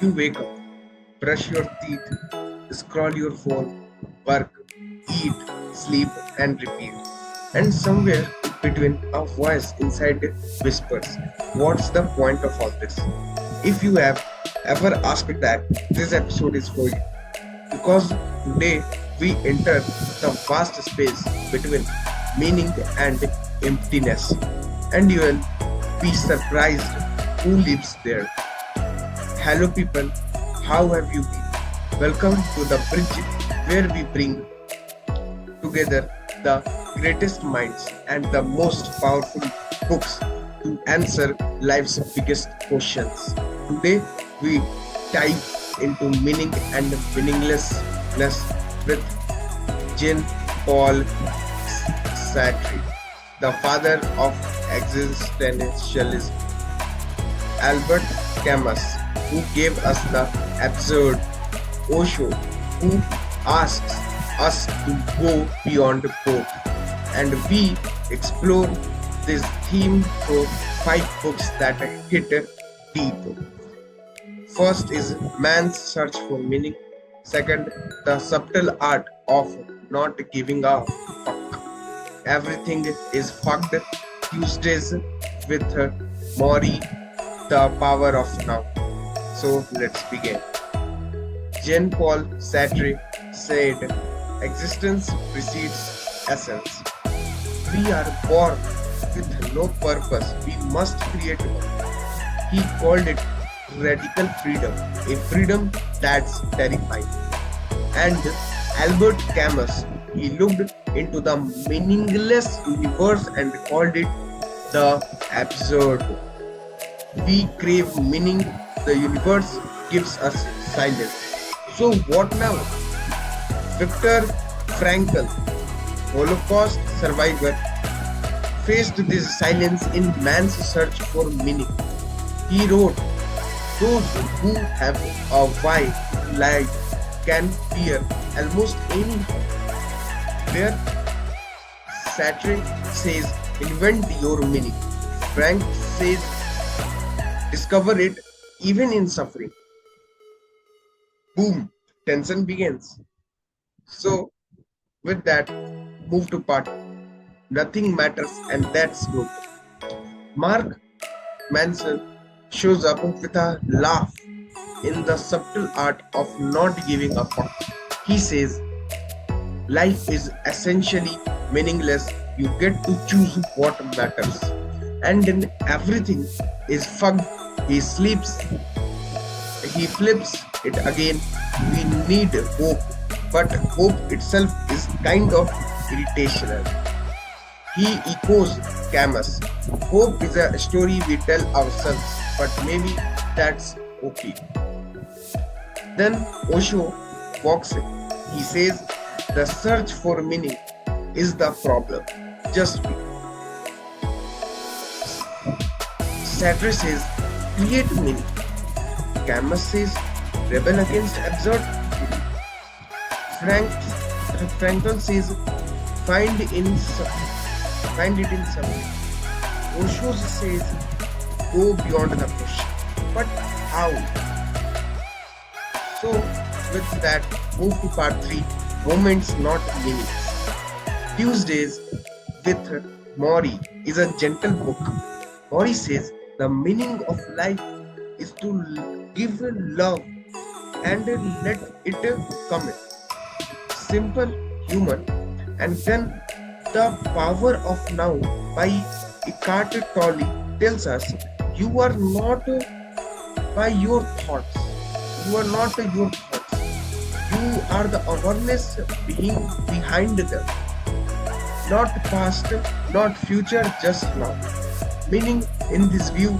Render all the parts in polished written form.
You wake up, brush your teeth, scroll your phone, work, eat, sleep, and repeat. And somewhere between, a voice inside whispers, what's the point of all this? If you have ever asked that, this episode is for you. Because today we enter the vast space between meaning and emptiness. And you will be surprised who lives there. Hello, people, how have you been? Welcome to the bridge where we bring together the greatest minds and the most powerful books to answer life's biggest questions. Today, we dive into meaning and meaninglessness with Jean Paul Sartre, the father of existentialism, Albert Camus, who gave us the absurd, Osho, who asks us to go beyond both. And we explore this theme through 5 books that hit deep. First is Man's Search for Meaning. Second, The Subtle Art of Not Giving a Fuck. Everything is fucked. Tuesdays with Morrie, The Power of Now. So let's begin. Jean Paul Sartre said, existence precedes essence. We are born with no purpose. We must create one. He called it radical freedom, a freedom that's terrifying. And Albert Camus, he looked into the meaningless universe and called it the absurd. We crave meaning, the universe gives us silence. So what now? Viktor Frankl, Holocaust survivor, faced this silence in Man's Search for Meaning. He wrote, those who have a why to life can fear almost anything. Where Sartre says, invent your meaning. Frank says, discover it even in suffering. Boom, tension begins. So, with that, move to part. Nothing matters, and that's good. Mark Manson shows up with a laugh in the subtle art of not giving a fuck. He says, life is essentially meaningless. You get to choose what matters. And then everything is fucked. He sleeps. He flips it again. We need hope. But hope itself is kind of irritational. He echoes Camus. Hope is a story we tell ourselves, but maybe that's okay. Then Osho walks in. He says, the search for meaning is the problem. Just be. Sartre says, create meaning. Camus says, rebel against absurd. Frankl says, find it in something. Osho says, go beyond the question. But how? So, with that, move to part 3, Moments Not Meaningless. Tuesdays with Morrie is a gentle book. Morrie says, the meaning of life is to give love and let it come in. Simple, human, and then the power of now by cked tells us you are not by your thoughts. You are not your thoughts. You are the awareness being behind them. Not past, not future, just now. Meaning in this view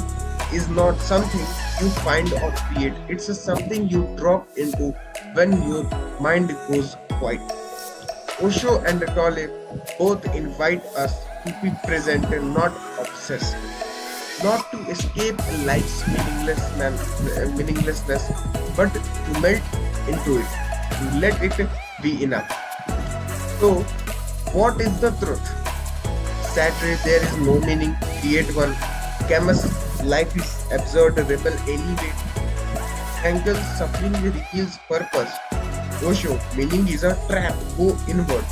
is not something you find or create. It's something you drop into when your mind goes quiet. Osho and Tolle both invite us to be present and not obsessed. Not to escape life's meaninglessness, but to melt into it, to let it be enough. So, what is the truth? Sartre, there is no meaning, create one. Camus, life is absurd, rebel anyway. angle, suffering reveals purpose. Osho, meaning is a trap. Go inward.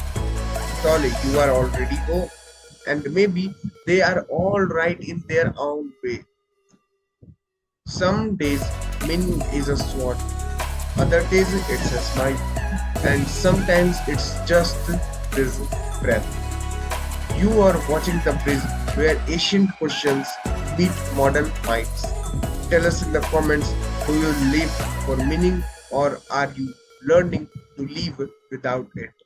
Tole, you are already home. And maybe they are all right in their own way. Some days meaning is a sword, other days it's a smile, and sometimes it's just this breath. You are watching the bridge where ancient questions meet modern minds. Tell us in the comments, do you live for meaning or are you learning to live without it?